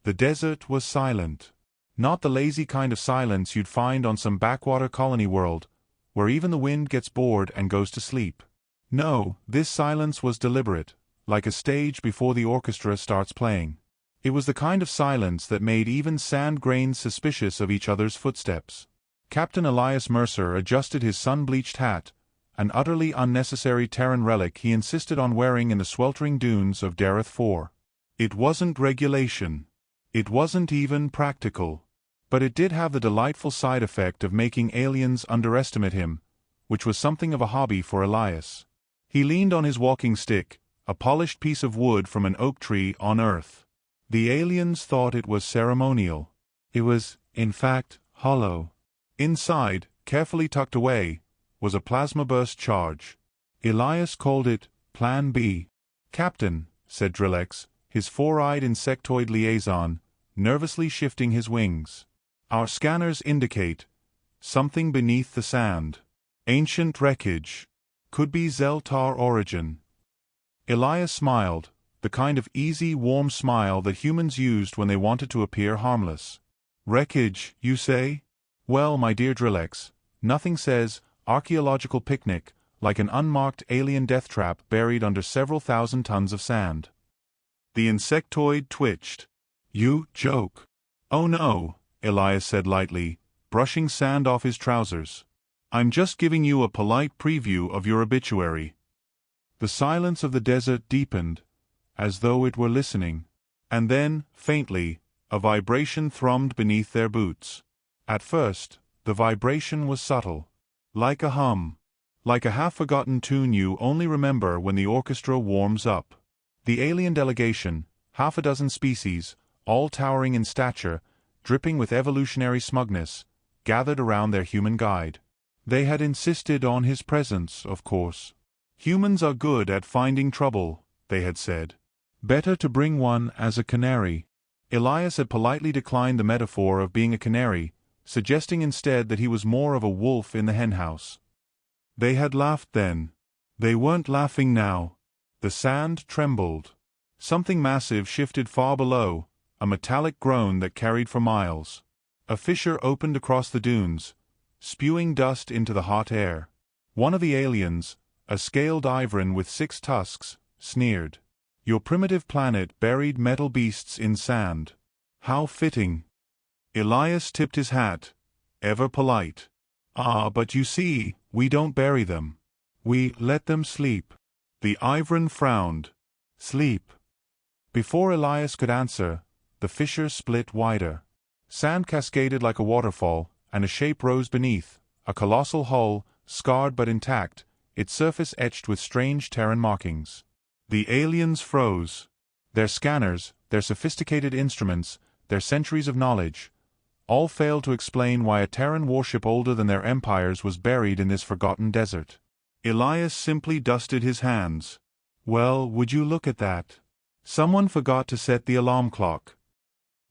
The desert was silent. Not the lazy kind of silence you'd find on some backwater colony world, where even the wind gets bored and goes to sleep. No, this silence was deliberate, like a stage before the orchestra starts playing. It was the kind of silence that made even sand grains suspicious of each other's footsteps. Captain Elias Mercer adjusted his sun-bleached hat, an utterly unnecessary Terran relic he insisted on wearing in the sweltering dunes of Dareth 4. It wasn't regulation. It wasn't even practical. But it did have the delightful side effect of making aliens underestimate him, which was something of a hobby for Elias. He leaned on his walking stick, a polished piece of wood from an oak tree on Earth. The aliens thought it was ceremonial. It was, in fact, hollow. Inside, carefully tucked away, was a plasma burst charge. Elias called it Plan B. "Captain," said Drillex, his four-eyed insectoid liaison, nervously shifting his wings. "Our scanners indicate something beneath the sand. Ancient wreckage. Could be Zeltar origin." Elias smiled, the kind of easy, warm smile that humans used when they wanted to appear harmless. "Wreckage, you say? Well, my dear Drillex, nothing says archaeological picnic like an unmarked alien death trap buried under several thousand tons of sand." The insectoid twitched. "You joke." "Oh no," Elias said lightly, brushing sand off his trousers. "I'm just giving you a polite preview of your obituary." The silence of the desert deepened, as though it were listening. And then, faintly, a vibration thrummed beneath their boots. At first, the vibration was subtle. Like a hum. Like a half-forgotten tune you only remember when the orchestra warms up. The alien delegation, half a dozen species, all towering in stature, dripping with evolutionary smugness, gathered around their human guide. They had insisted on his presence, of course. "Humans are good at finding trouble," they had said. "Better to bring one as a canary." Elias had politely declined the metaphor of being a canary, suggesting instead that he was more of a wolf in the henhouse. They had laughed then. They weren't laughing now. The sand trembled. Something massive shifted far below, a metallic groan that carried for miles. A fissure opened across the dunes, spewing dust into the hot air. One of the aliens, a scaled Ivran with 6 tusks, sneered. "Your primitive planet buried metal beasts in sand. How fitting." Elias tipped his hat, ever polite. "Ah, but you see, we don't bury them. We let them sleep." The Ivran frowned. "Sleep." Before Elias could answer, the fissure split wider. Sand cascaded like a waterfall, and a shape rose beneath, a colossal hull, scarred but intact, its surface etched with strange Terran markings. The aliens froze. Their scanners, their sophisticated instruments, their centuries of knowledge, all failed to explain why a Terran warship older than their empires was buried in this forgotten desert. Elias simply dusted his hands. "Well, would you look at that? Someone forgot to set the alarm clock."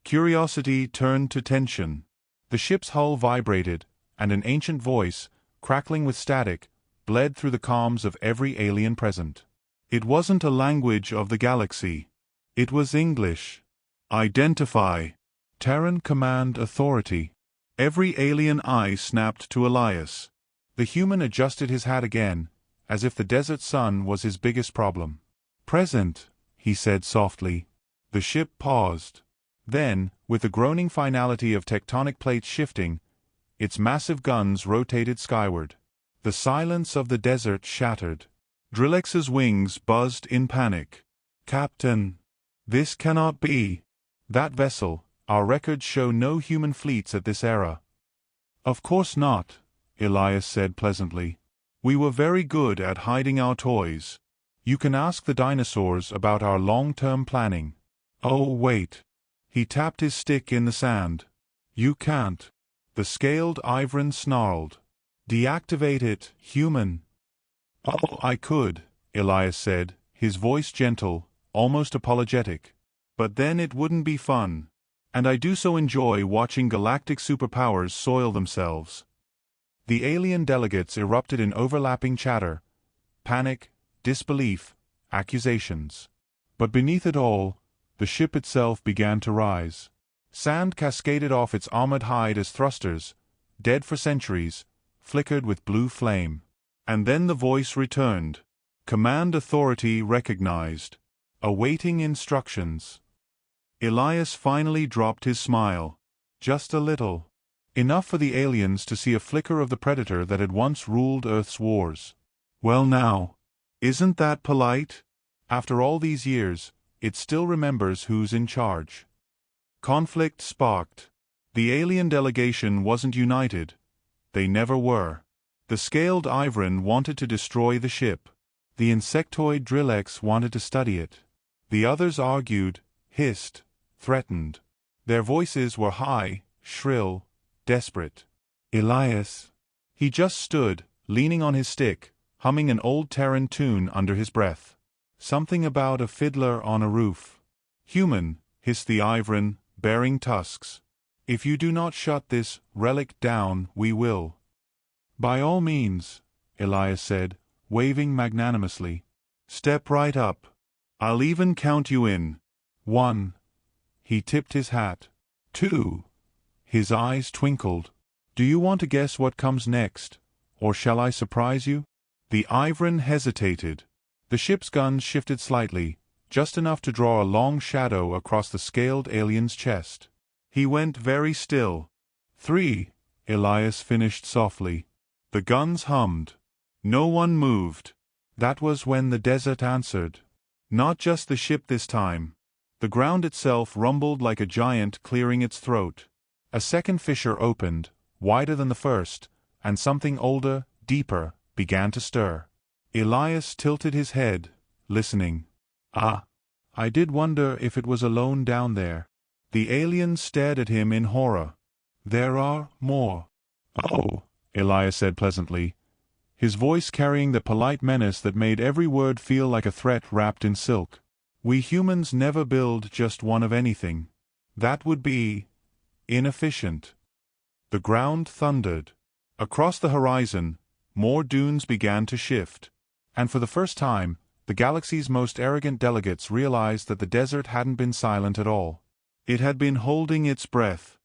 Curiosity turned to tension. The ship's hull vibrated, and an ancient voice, crackling with static, bled through the comms of every alien present. It wasn't a language of the galaxy. It was English. "Identify. Terran Command Authority." Every alien eye snapped to Elias. The human adjusted his hat again, as if the desert sun was his biggest problem. "Present," he said softly. The ship paused. Then, with the groaning finality of tectonic plates shifting, its massive guns rotated skyward. The silence of the desert shattered. Drillex's wings buzzed in panic. "Captain! This cannot be. That vessel, our records show no human fleets at this era." "Of course not," Elias said pleasantly. "We were very good at hiding our toys. You can ask the dinosaurs about our long-term planning." "Oh, wait." He tapped his stick in the sand. "You can't." The scaled Ivran snarled. "Deactivate it, human." "Oh, I could," Elias said, his voice gentle, almost apologetic. "But then it wouldn't be fun. And I do so enjoy watching galactic superpowers soil themselves." The alien delegates erupted in overlapping chatter, panic, disbelief, accusations. But beneath it all, the ship itself began to rise. Sand cascaded off its armored hide as thrusters, dead for centuries, flickered with blue flame. And then the voice returned. Command authority recognized. Awaiting instructions. Elias finally dropped his smile. Just a little. Enough for the aliens to see a flicker of the predator that had once ruled Earth's wars. Well now, isn't that polite? After all these years, it still remembers who's in charge. Conflict sparked. The alien delegation wasn't united. They never were. The scaled Ivran wanted to destroy the ship. The insectoid Drillex wanted to study it. The others argued, hissed, threatened. Their voices were high, shrill, desperate. Elias. He just stood, leaning on his stick, humming an old Terran tune under his breath. Something about a fiddler on a roof. Human, hissed the Ivran, bearing tusks. If you do not shut this relic down, we will. By all means, Elias said, waving magnanimously. Step right up. I'll even count you in. 1. He tipped his hat. 2. His eyes twinkled. Do you want to guess what comes next, or shall I surprise you? The Ivran hesitated. The ship's guns shifted slightly, just enough to draw a long shadow across the scaled alien's chest. He went very still. 3. Elias finished softly. The guns hummed. No one moved. That was when the desert answered. Not just the ship this time. The ground itself rumbled like a giant clearing its throat. A second fissure opened, wider than the first, and something older, deeper, began to stir. Elias tilted his head, listening. Ah! I did wonder if it was alone down there. The alien stared at him in horror. There are more. Oh, Elias said pleasantly, his voice carrying the polite menace that made every word feel like a threat wrapped in silk. We humans never build just one of anything. That would be inefficient. The ground thundered. Across the horizon, more dunes began to shift. And for the first time, the galaxy's most arrogant delegates realized that the desert hadn't been silent at all. It had been holding its breath.